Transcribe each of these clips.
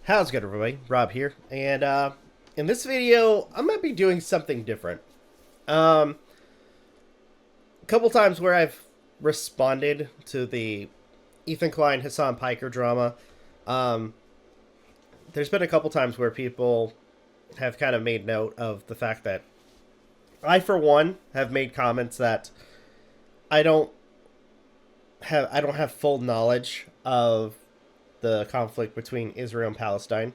How's it going, everybody? Rob here, and in this video, I'm gonna be doing something different. A couple times where I've responded to the Ethan Klein Hassan Piker drama, um, there's been a couple times where people have kind of made note of the fact that I, for one, have made comments that I don't have full knowledge of the conflict between Israel and Palestine,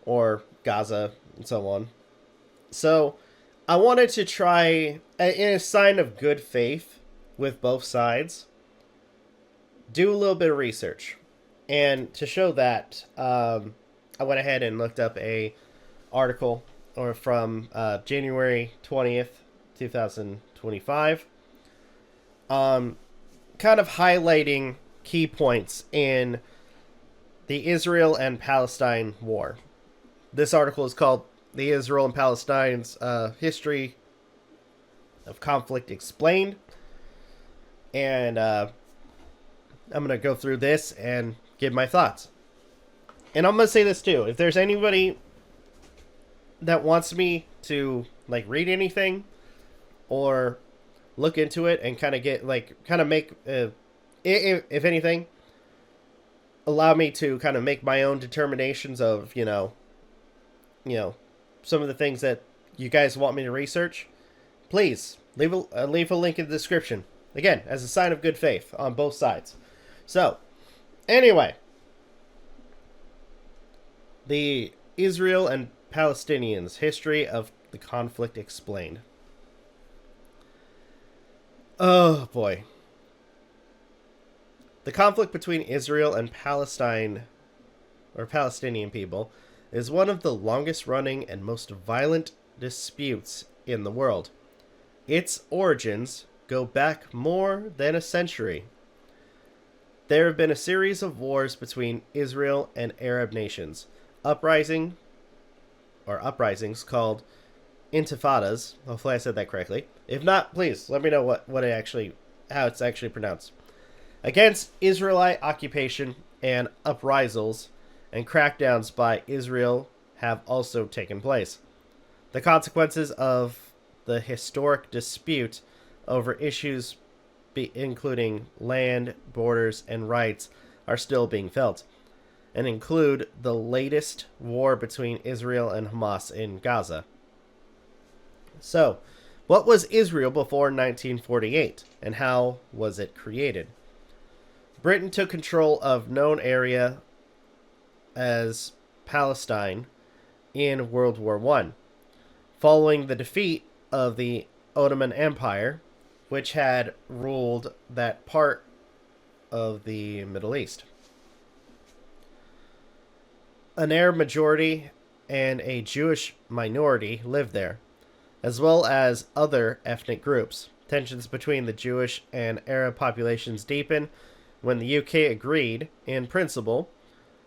or Gaza, and so on. So, I wanted to try, in a sign of good faith with both sides, do a little bit of research. And to show that, I went ahead and looked up a article from January 20th, 2025, kind of highlighting key points in the Israel and Palestine war. This article is called "The Israel and Palestine's History of Conflict Explained," and I'm going to go through this and give my thoughts. And I'm going to say this too: if there's anybody that wants me to read anything or look into it and kind of get make, if anything, allow me to kind of make my own determinations of some of the things that you guys want me to research, please leave a link in the description, again, as a sign of good faith on both sides. So anyway, the Israel and Palestinians: History of the Conflict Explained. Oh boy. The conflict between Israel and Palestine, or Palestinian people, is one of the longest running and most violent disputes in the world. Its origins go back more than a century. There have been a series of wars between Israel and Arab nations, uprisings called intifadas. Hopefully I said that correctly. If not, please let me know how it's actually pronounced. Against Israelite occupation, and uprisals and crackdowns by Israel have also taken place. The consequences of the historic dispute over issues including land, borders, and rights are still being felt, and include the latest war between Israel and Hamas in Gaza. So, what was Israel before 1948, and how was it created? Britain took control of known area as Palestine in World War I, following the defeat of the Ottoman Empire, which had ruled that part of the Middle East. An Arab majority and a Jewish minority lived there, as well as other ethnic groups. Tensions between the Jewish and Arab populations deepened when the UK agreed, in principle,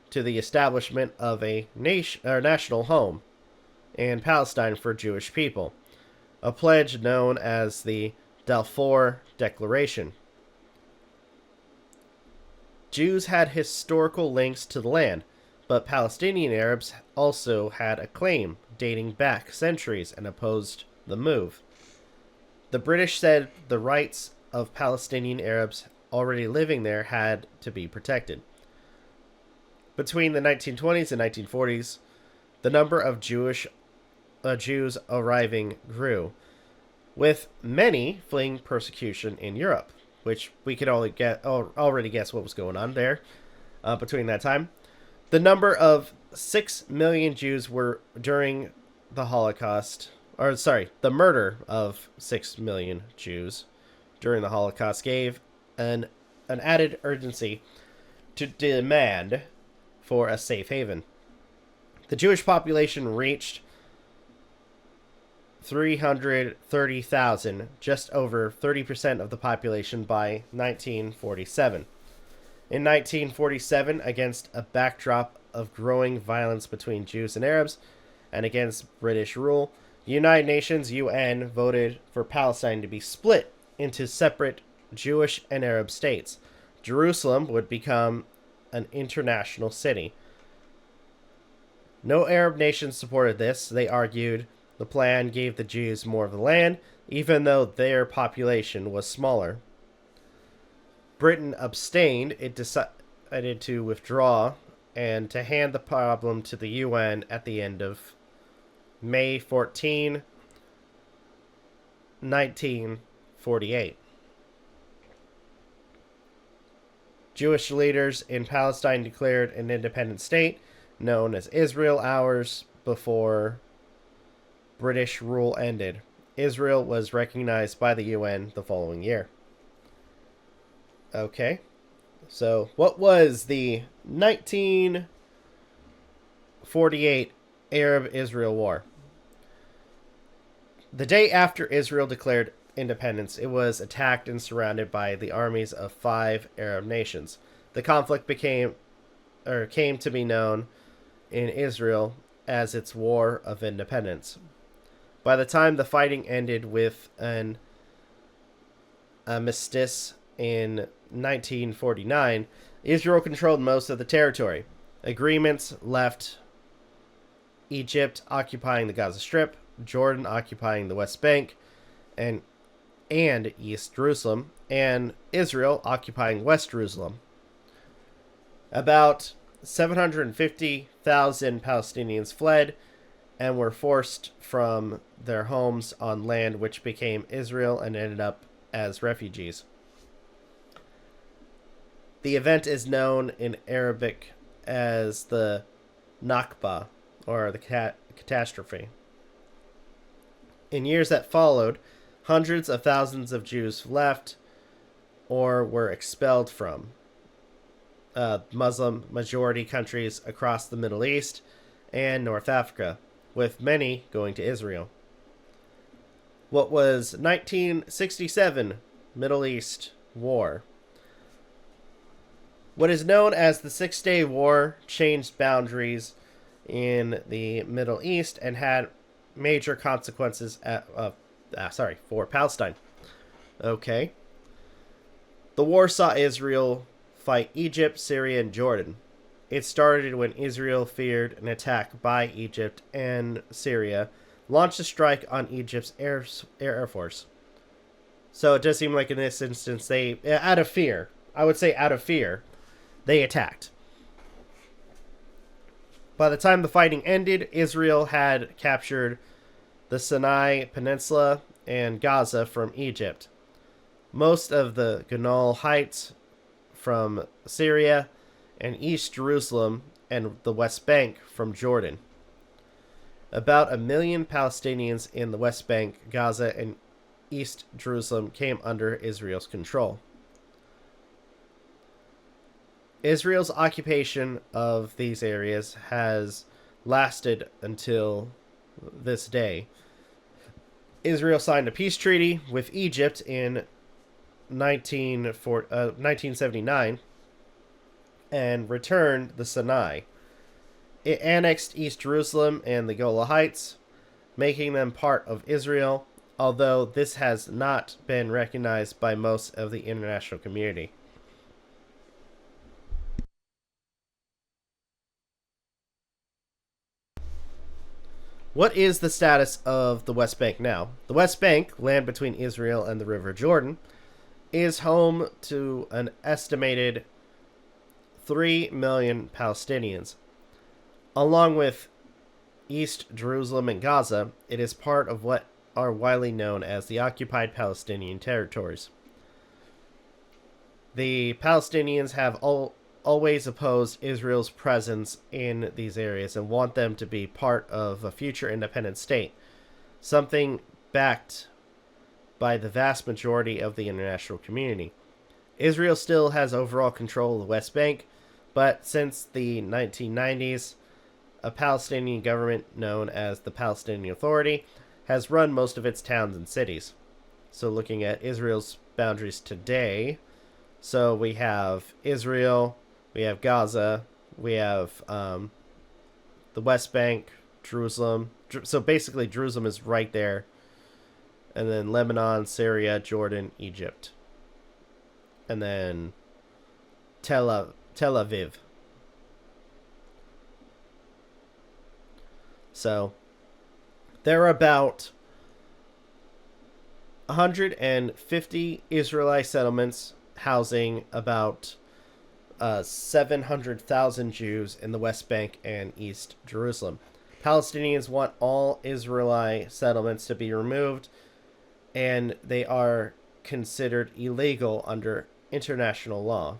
to the establishment of a national home in Palestine for Jewish people, a pledge known as the Balfour Declaration. Jews had historical links to the land, but Palestinian Arabs also had a claim dating back centuries and opposed the move. The British said the rights of Palestinian Arabs already living there had to be protected. Between the 1920s and 1940s, the number of Jews arriving grew, with many fleeing persecution in Europe, which we could already guess what was going on there between that time. The number of 6 million Jews were during the Holocaust, the murder of 6 million Jews during the Holocaust gave an added urgency to demand for a safe haven. The Jewish population reached 330,000, just over 30% of the population by 1947. In 1947, against a backdrop of growing violence between Jews and Arabs and against British rule, the United Nations UN voted for Palestine to be split into separate Jewish and Arab states. Jerusalem would become an international city. No Arab nations supported this. They argued the plan gave the Jews more of the land, even though their population was smaller. Britain abstained. It decided to withdraw and to hand the problem to the UN at the end of May 14, 1948. Jewish leaders in Palestine declared an independent state known as Israel hours before British rule ended. Israel was recognized by the UN the following year. Okay. So, what was the 1948 Arab-Israel War? The day after Israel declared independence, it was attacked and surrounded by the armies of 5 Arab nations. The conflict came to be known in Israel as its War of Independence. By the time the fighting ended with an armistice in 1949, Israel controlled most of the territory. Agreements left Egypt occupying the Gaza Strip, Jordan occupying the West Bank and East Jerusalem, and Israel occupying West Jerusalem. About 750,000 Palestinians fled and were forced from their homes on land which became Israel and ended up as refugees. The event is known in Arabic as the Nakba, or the catastrophe. In years that followed, hundreds of thousands of Jews left or were expelled from Muslim majority countries across the Middle East and North Africa, with many going to Israel. What was 1967 Middle East War? What is known as the Six-Day War changed boundaries in the Middle East and had major consequences for Palestine. Okay. The war saw Israel fight Egypt, Syria, and Jordan. It started when Israel feared an attack by Egypt, and Syria launched a strike on Egypt's Air Force. So it does seem like in this instance they, out of fear, they attacked. By the time the fighting ended, Israel had captured the Sinai Peninsula and Gaza from Egypt, most of the Golan Heights from Syria, and East Jerusalem and the West Bank from Jordan. About 1 million Palestinians in the West Bank, Gaza, and East Jerusalem came under Israel's control. Israel's occupation of these areas has lasted until this day. Israel signed a peace treaty with Egypt in 1979 and returned the Sinai. It annexed East Jerusalem and the Golan Heights, making them part of Israel, although this has not been recognized by most of the international community. What is the status of the West Bank now? The West Bank, land between Israel and the River Jordan, is home to an estimated 3 million Palestinians. Along with East Jerusalem and Gaza, it is part of what are widely known as the occupied Palestinian territories. The Palestinians have always opposed Israel's presence in these areas and want them to be part of a future independent state, something backed by the vast majority of the international community. Israel still has overall control of the West Bank, but since the 1990s, a Palestinian government known as the Palestinian Authority has run most of its towns and cities. So looking at Israel's boundaries today, so we have Israel, we have Gaza, we have the West Bank, Jerusalem. So basically Jerusalem is right there. And then Lebanon, Syria, Jordan, Egypt. And then Tel Aviv. So there are about 150 Israelite settlements housing about 700,000 Jews in the West Bank and East Jerusalem. Palestinians want all Israelite settlements to be removed, and they are considered illegal under international law.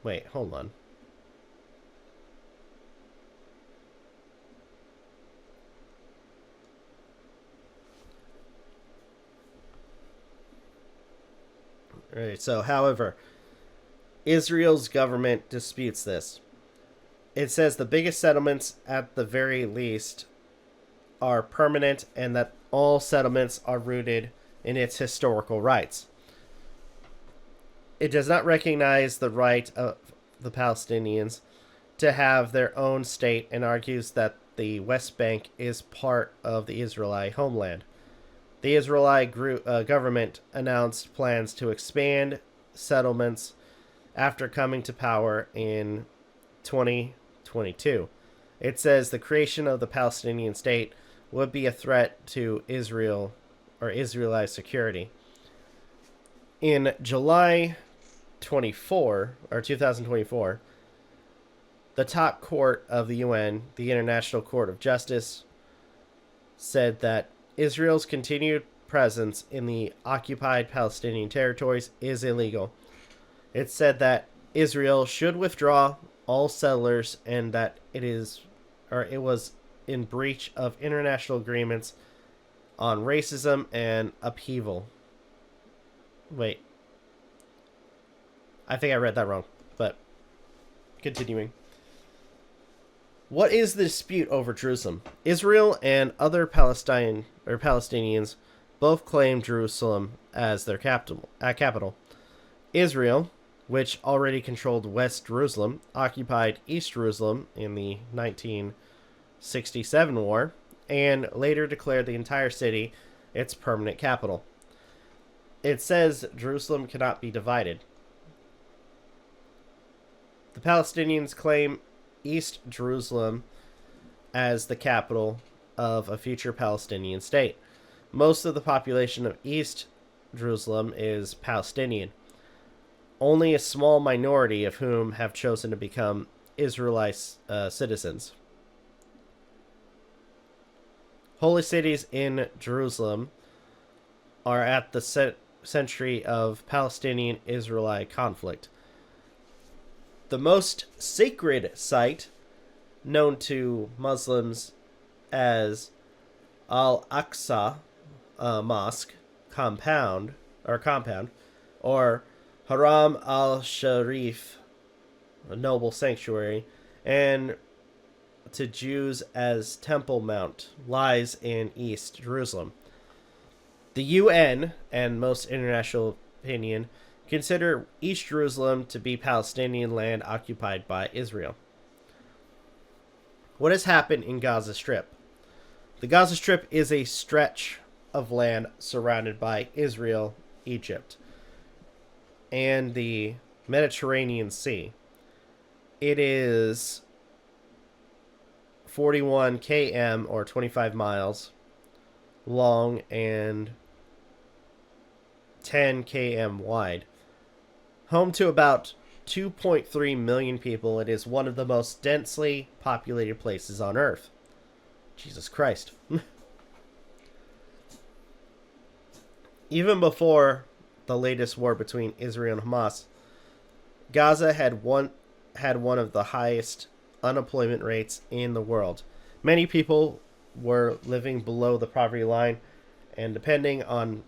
Wait, hold on. Right, so, however, Israel's government disputes this. It says the biggest settlements, at the very least, are permanent and that all settlements are rooted in its historical rights. It does not recognize the right of the Palestinians to have their own state and argues that the West Bank is part of the Israelite homeland. The Israelite government announced plans to expand settlements after coming to power in 2022. It says the creation of the Palestinian state would be a threat to Israel or Israelite security. In July 2024, the top court of the UN, the International Court of Justice, said that Israel's continued presence in the occupied Palestinian territories is illegal. It said that Israel should withdraw all settlers and that it was in breach of international agreements on racism and upheaval. Wait. I think I read that wrong, but continuing. What is the dispute over Jerusalem? Israel and other Palestinians both claim Jerusalem as their capital. Israel, which already controlled West Jerusalem, occupied East Jerusalem in the 1967 war, and later declared the entire city its permanent capital. It says Jerusalem cannot be divided. The Palestinians claim East Jerusalem as the capital of a future Palestinian state. Most of the population of East Jerusalem is Palestinian. Only a small minority of whom have chosen to become Israelite citizens. Holy cities in Jerusalem are at the century of Palestinian-Israelite conflict. The most sacred site, known to Muslims as Al-Aqsa Mosque compound, or Haram al-Sharif, a noble sanctuary, and to Jews as Temple Mount, lies in East Jerusalem. The UN and most international opinion consider East Jerusalem to be Palestinian land occupied by Israel. What has happened in Gaza Strip? The Gaza Strip is a stretch of land surrounded by Israel, Egypt, and the Mediterranean Sea. It is 41 km or 25 miles long and 10 km wide. Home to about 2.3 million people, it is one of the most densely populated places on Earth. Jesus Christ. Even before the latest war between Israel and Hamas, Gaza had one of the highest unemployment rates in the world. Many people were living below the poverty line and depending on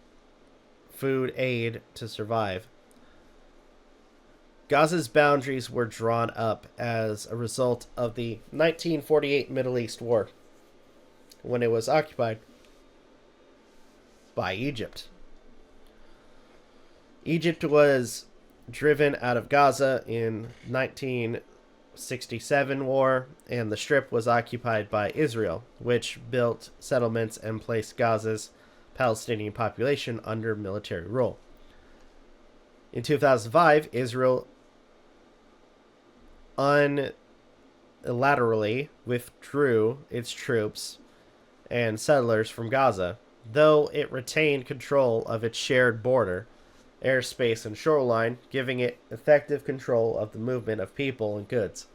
food aid to survive. Gaza's boundaries were drawn up as a result of the 1948 Middle East War, when it was occupied by Egypt. Egypt was driven out of Gaza in 1967 war, and the Strip was occupied by Israel, which built settlements and placed Gaza's Palestinian population under military rule. In 2005, Israel withdrew its troops and settlers from Gaza, though it retained control of its shared border, airspace, and shoreline, giving it effective control of the movement of people and goods.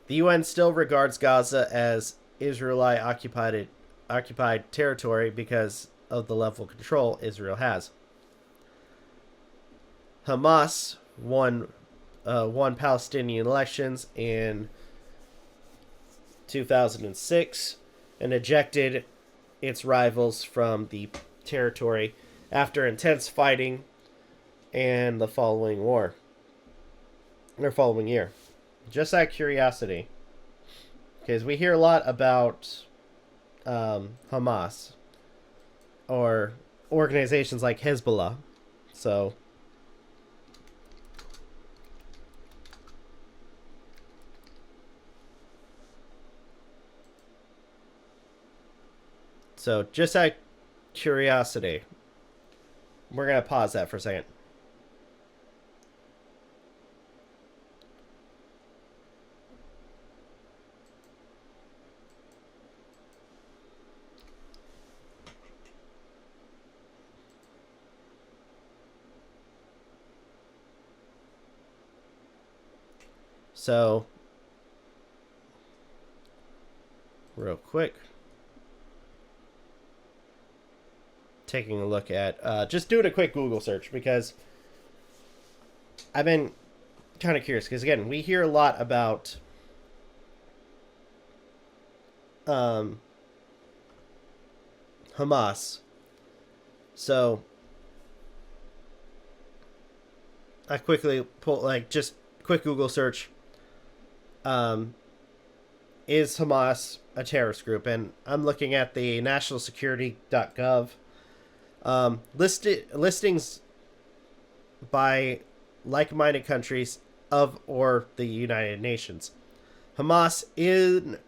The UN still regards Gaza as Israeli occupied territory because of the level of control Israel has. Hamas won Palestinian elections in 2006 and ejected its rivals from the territory after intense fighting and the following year. Just out of curiosity, because we hear a lot about Hamas or organizations like Hezbollah. So just out of curiosity, we're going to pause that for a second. So, real quick, taking a look at, just doing a quick Google search because I've been kind of curious because, again, we hear a lot about Hamas. So, I quickly just quick Google search. Is Hamas a terrorist group? And I'm looking at the nationalsecurity.gov listings by like-minded countries of or the United Nations. Hamas in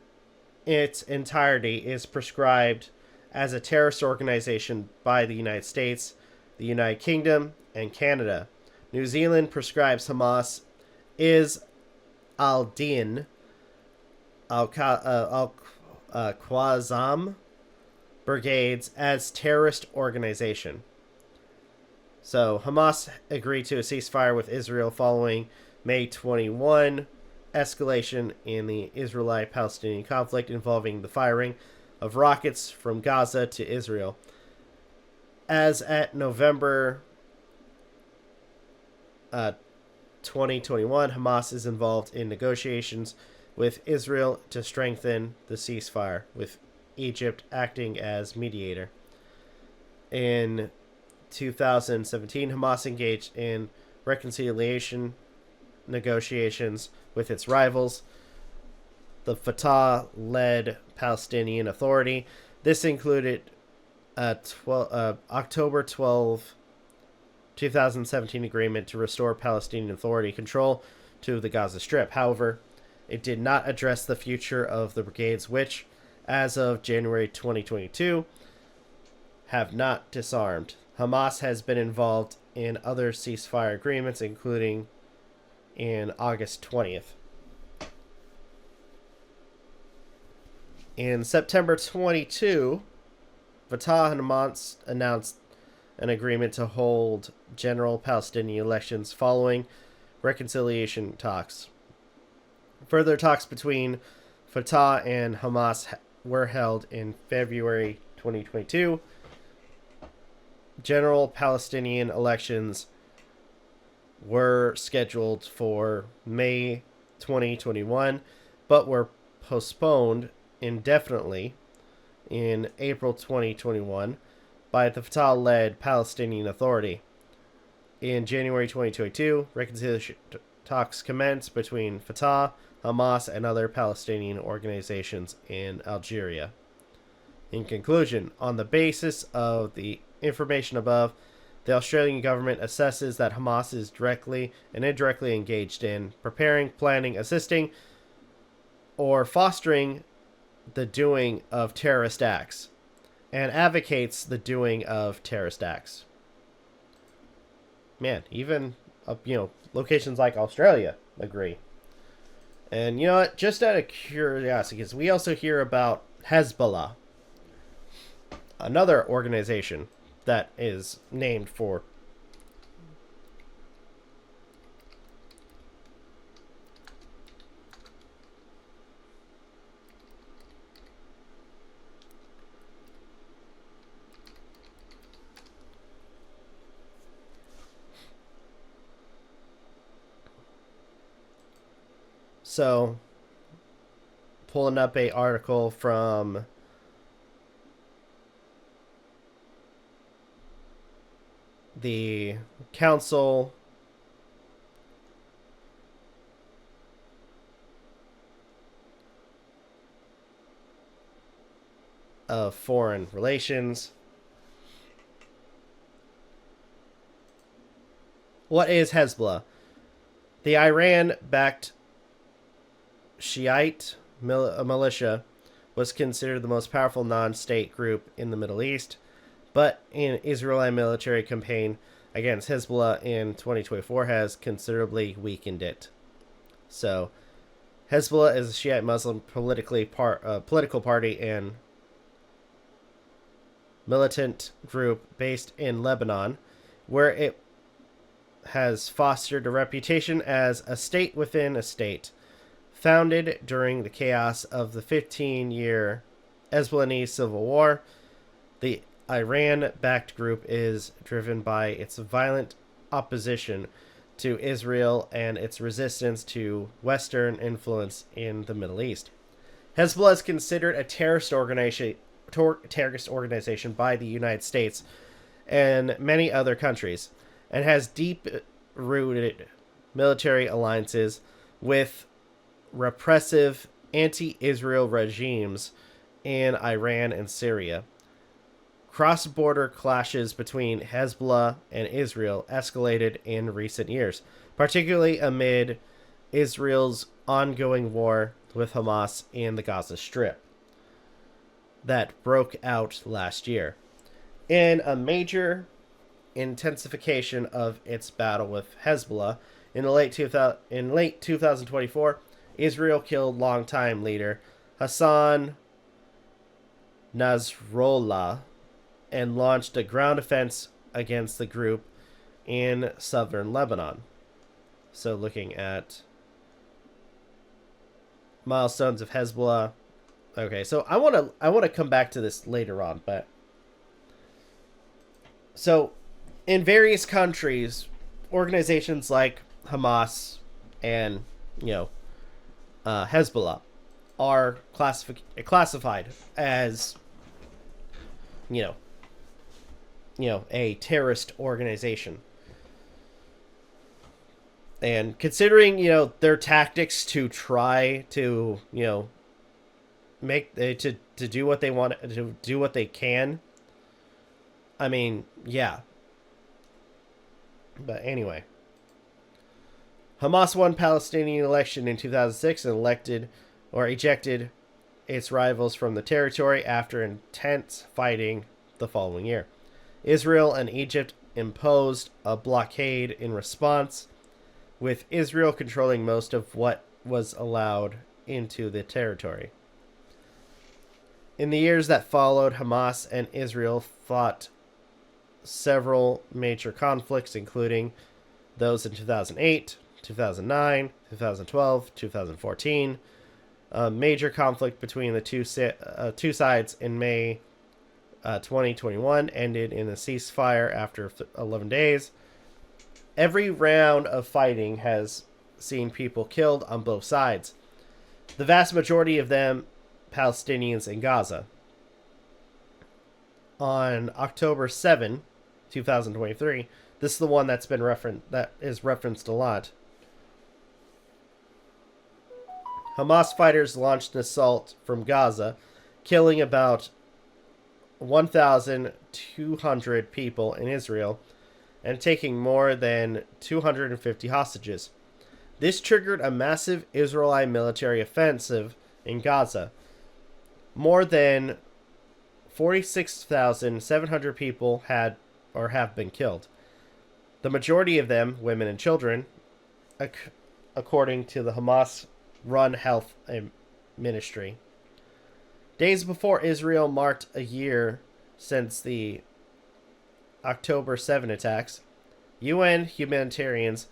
its entirety is prescribed as a terrorist organization by the United States, the United Kingdom, and Canada. New Zealand prescribes Hamas is Al-Din Al-Qassam brigades as terrorist organization. So Hamas agreed to a ceasefire with Israel following May 21 escalation in the Israeli-Palestinian conflict involving the firing of rockets from Gaza to Israel. As at November 2021, Hamas is involved in negotiations with Israel to strengthen the ceasefire, with Egypt acting as mediator. In 2017, Hamas engaged in reconciliation negotiations with its rivals, the Fatah-led Palestinian Authority. This included October 12, 2017 agreement to restore Palestinian Authority control to the Gaza Strip. However, it did not address the future of the brigades, which, as of January 2022, have not disarmed. Hamas has been involved in other ceasefire agreements, including in August 20th. In September 22, Fatah and Hamas announced an agreement to hold general Palestinian elections following reconciliation talks. Further talks between Fatah and Hamas were held in February 2022. General Palestinian elections were scheduled for May 2021, but were postponed indefinitely in April 2021 by the Fatah-led Palestinian Authority. In January 2022, reconciliation talks commenced between Fatah, Hamas, and other Palestinian organizations in Algeria. In conclusion, on the basis of the information above, the Australian government assesses that Hamas is directly and indirectly engaged in preparing, planning, assisting, or fostering the doing of terrorist acts, and advocates the doing of terrorist acts. Man, even locations like Australia agree. And you know what? Just out of curiosity, because we also hear about Hezbollah, another organization that is named for so pulling up a article from the Council of Foreign Relations. What is Hezbollah? The Iran-backed Shiite militia was considered the most powerful non-state group in the Middle East, but an Israeli military campaign against Hezbollah in 2024 has considerably weakened it. So, Hezbollah is a Shiite Muslim political party and militant group based in Lebanon, where it has fostered a reputation as a state within a state. Founded during the chaos of the 15-year Hezbollah civil war, the Iran-backed group is driven by its violent opposition to Israel and its resistance to Western influence in the Middle East. Hezbollah is considered a terrorist organization by the United States and many other countries, and has deep-rooted military alliances with repressive anti-Israel regimes in Iran and Syria. Cross-border clashes between Hezbollah and Israel escalated in recent years, particularly amid Israel's ongoing war with Hamas in the Gaza Strip that broke out last year. In a major intensification of its battle with Hezbollah, in late 2024, Israel killed longtime leader Hassan Nasrallah and launched a ground offense against the group in southern Lebanon. So looking at milestones of Hezbollah. Okay, so I want to come back to this later on, but so in various countries, organizations like Hamas and Hezbollah are classified as a terrorist organization. And considering their tactics to try to make to do what they want, to do what they can, I mean, yeah. But anyway, Hamas won Palestinian election in 2006 and ejected its rivals from the territory after intense fighting the following year. Israel and Egypt imposed a blockade in response, with Israel controlling most of what was allowed into the territory. In the years that followed, Hamas and Israel fought several major conflicts, including those in 2008, 2009, 2012, 2014. A major conflict between the two sides in May 2021 ended in a ceasefire after 11 days. Every round of fighting has seen people killed on both sides, the vast majority of them Palestinians in Gaza. On October 7, 2023, this is the one that is referenced a lot. Hamas fighters launched an assault from Gaza, killing about 1,200 people in Israel and taking more than 250 hostages. This triggered a massive Israeli military offensive in Gaza. More than 46,700 people have been killed. The majority of them women and children, according to the Hamas run health ministry. Days before Israel marked a year since the October 7 attacks, UN humanitarians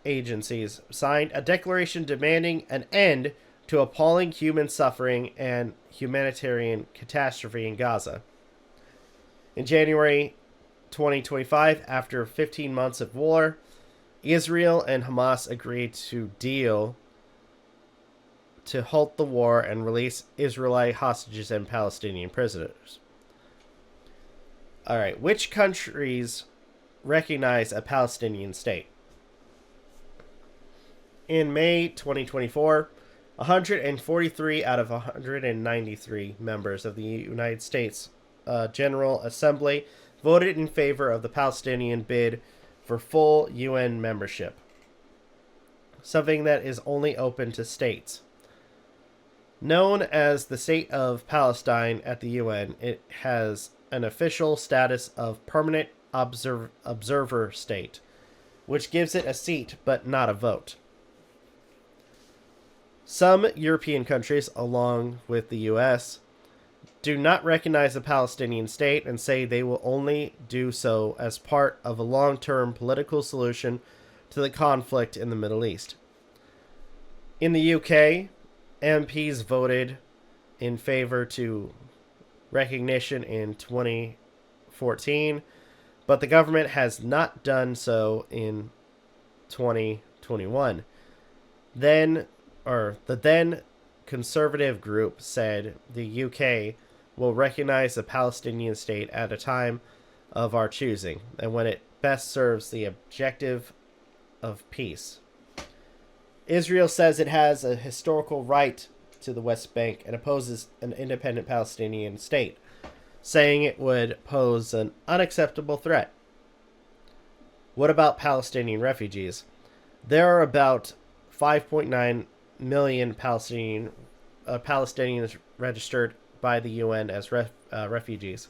agencies signed a declaration demanding an end to appalling human suffering and humanitarian catastrophe in Gaza. In January 2025, after 15 months of war, Israel and Hamas agreed to deal to halt the war and release Israelite hostages and Palestinian prisoners. All right, which countries recognize a Palestinian state? In May 2024, 143 out of 193 members of the United States General Assembly voted in favor of the Palestinian bid for full UN membership, something that is only open to states. Known as the State of Palestine at the UN, it has an official status of permanent observer state, which gives it a seat but not a vote. Some European countries, along with the US, do not recognize a Palestinian state and say they will only do so as part of a long-term political solution to the conflict in the Middle East. In the UK, MPs voted in favor to recognition in 2014, but the government has not done so in 2021. The then conservative group said the UK will recognize a Palestinian state at a time of our choosing and when it best serves the objective of peace. Israel says it has a historical right to the West Bank and opposes an independent Palestinian state, saying it would pose an unacceptable threat. What about Palestinian refugees? There are about 5.9 million Palestinians registered by the UN as refugees.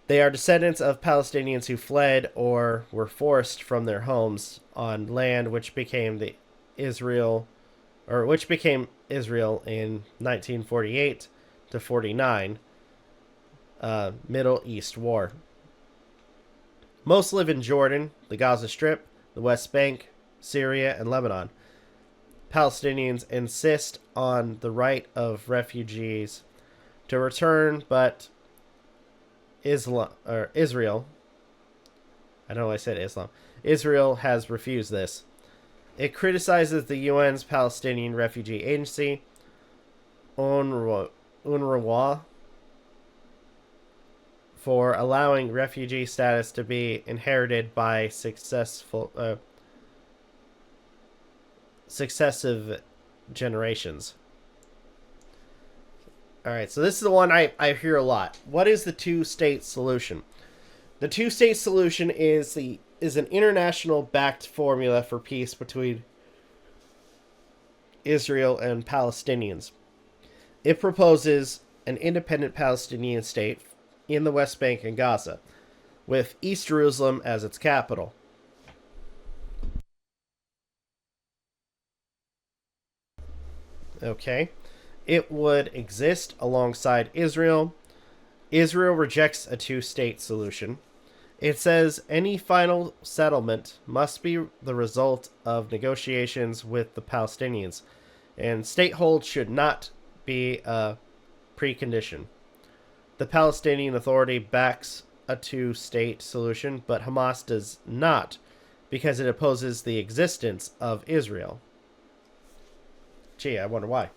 They are descendants of Palestinians who fled or were forced from their homes on land which became Israel in 1948 to 49 Middle East War. Most live in Jordan, the Gaza Strip, the West Bank, Syria, and Lebanon. Palestinians insist on the right of refugees to return, but Israel, I know I said Islam, Israel has refused this. It criticizes the UN's Palestinian Refugee Agency, UNRWA, for allowing refugee status to be inherited by successive generations. Alright, so this is the one I hear a lot. What is the two-state solution? The two-state solution is an international-backed formula for peace between Israel and Palestinians. It proposes an independent Palestinian state in the West Bank and Gaza, with East Jerusalem as its capital. Okay. It would exist alongside Israel. Israel rejects a two-state solution. It says any final settlement must be the result of negotiations with the Palestinians, and statehood should not be a precondition. The Palestinian Authority backs a two-state solution, but Hamas does not, because it opposes the existence of Israel. Gee, I wonder why.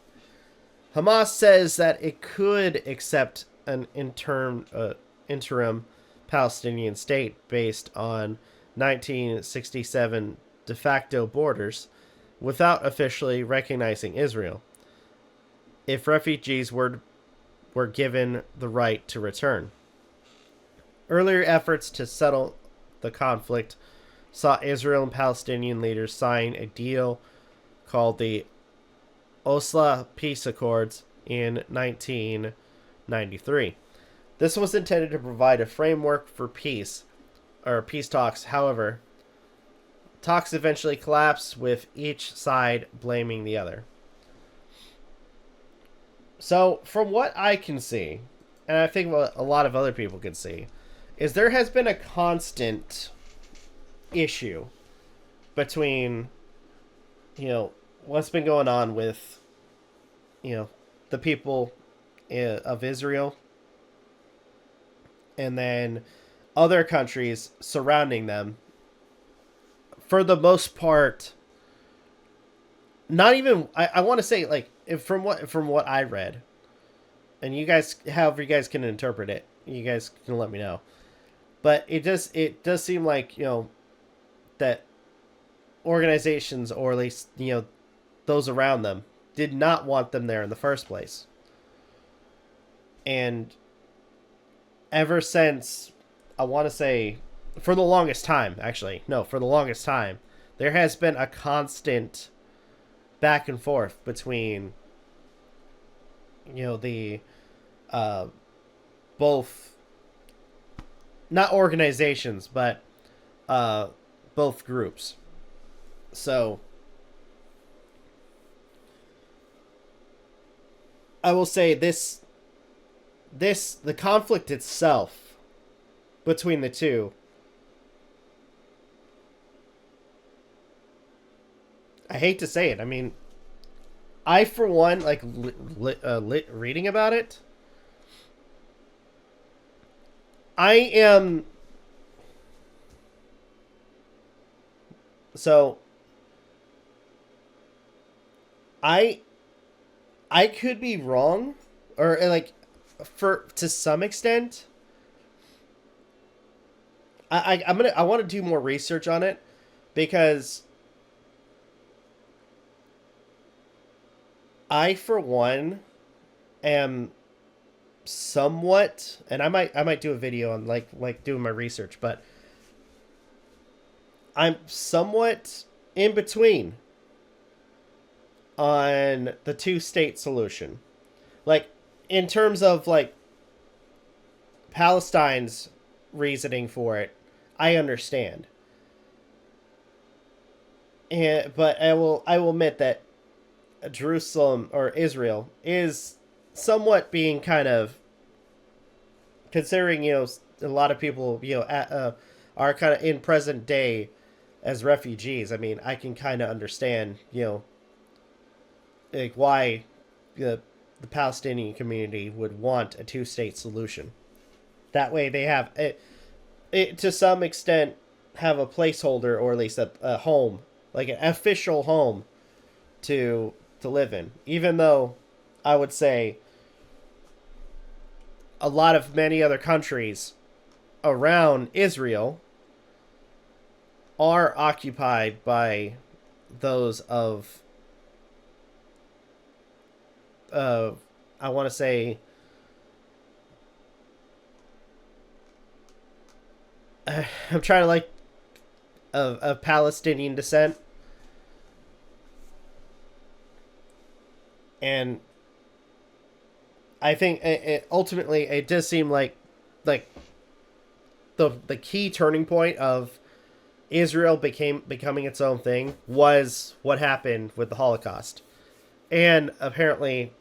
Hamas says that it could accept an interim Palestinian state based on 1967 de facto borders without officially recognizing Israel, if refugees were given the right to return. Earlier efforts to settle the conflict saw Israel and Palestinian leaders sign a deal called the Oslo Peace Accords in 1993. This was intended to provide a framework for peace talks. However, talks eventually collapse with each side blaming the other. So, from what I can see, and I think what a lot of other people can see, is there has been a constant issue between, what's been going on with, the people of Israel and then other countries surrounding them. For the most part, not even, I want to say, like, from what I read, and you guys, however you guys can interpret it, you guys can let me know. But it does seem like, that organizations, or at least, those around them, did not want them there in the first place. And ever since, I want to say, for the longest time, there has been a constant back and forth between, the both, not organizations, but both groups. So I will say the conflict itself between the two, I hate to say it, I mean, I, for one, like, reading about it, I am... So, I could be wrong, or, like, to some extent. I want to do more research on it, because I, for one, am somewhat, and I might do a video on like doing my research, but I'm somewhat in between on the two-state solution. Like, in terms of, like, Palestine's reasoning for it, I understand. But I will admit that Jerusalem, or Israel, is somewhat being kind of, considering, a lot of people, are kind of in present day as refugees. I mean, I can kind of understand, like, why the Palestinian community would want a two-state solution. That way they have it to some extent, have a placeholder, or at least a home, like an official home to live in. Even though I would say many other countries around Israel are occupied by those of, I want to say, I'm trying to, like, of Palestinian descent. And I think ultimately it does seem like the key turning point of Israel becoming its own thing was what happened with the Holocaust. And apparently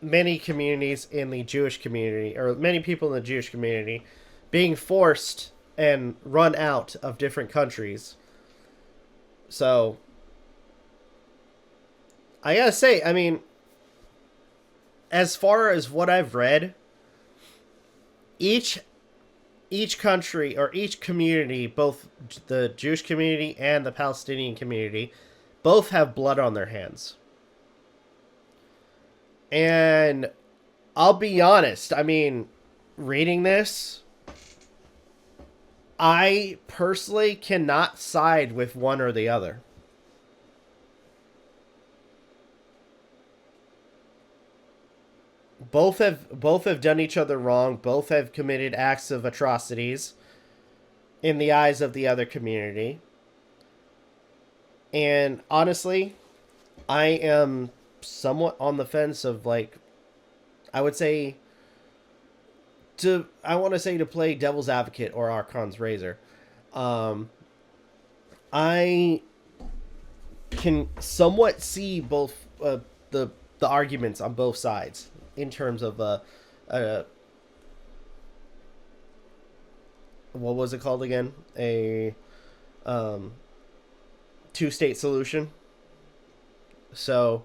many communities in the Jewish community, or many people in the Jewish community, being forced and run out of different countries. So I gotta say, I mean, as far as what I've read, each country, or each community, both the Jewish community and the Palestinian community, both have blood on their hands. And I'll be honest, I mean, reading this, I personally cannot side with one or the other. Both have done each other wrong. Both have committed acts of atrocities in the eyes of the other community. And honestly, I am somewhat on the fence of, like, I would say, I want to say, to play devil's advocate or Archon's razor. I can somewhat see both the arguments on both sides in terms of what was it called again? A two-state solution. So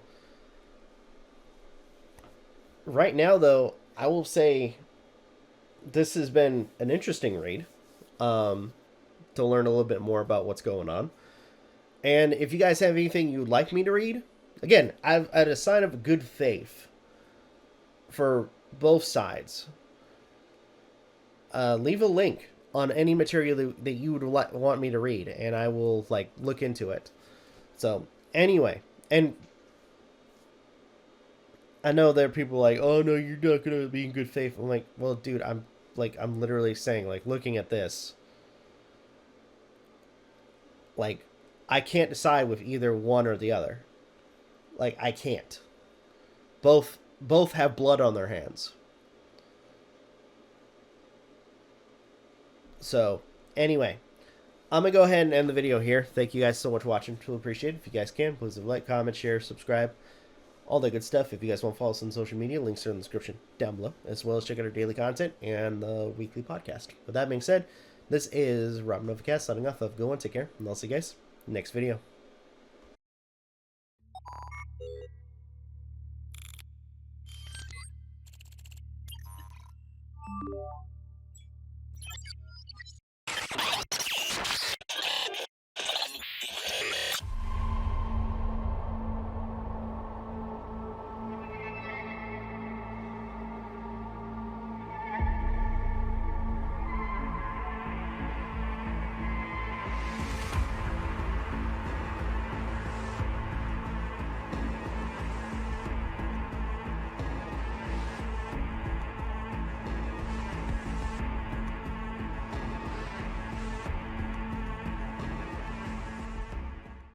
right now, though, I will say this has been an interesting read to learn a little bit more about what's going on. And if you guys have anything you'd like me to read, again, I've at a sign of good faith for both sides. Leave a link on any material that you would want me to read, and I will look into it. So anyway, and I know there are people like, oh no, you're not gonna be in good faith. I'm like, well, dude, I'm literally saying, looking at this, I can't decide with either one or the other. I can't. Both have blood on their hands. So, anyway, I'm going to go ahead and end the video here. Thank you guys so much for watching. Truly appreciate it. If you guys can, please like, comment, share, subscribe. All that good stuff. If you guys want to follow us on social media, links are in the description down below, as well as check out our daily content and the weekly podcast. With that being said, this is Rob Novakast signing off. Have a good one. Take care. And I'll see you guys next video.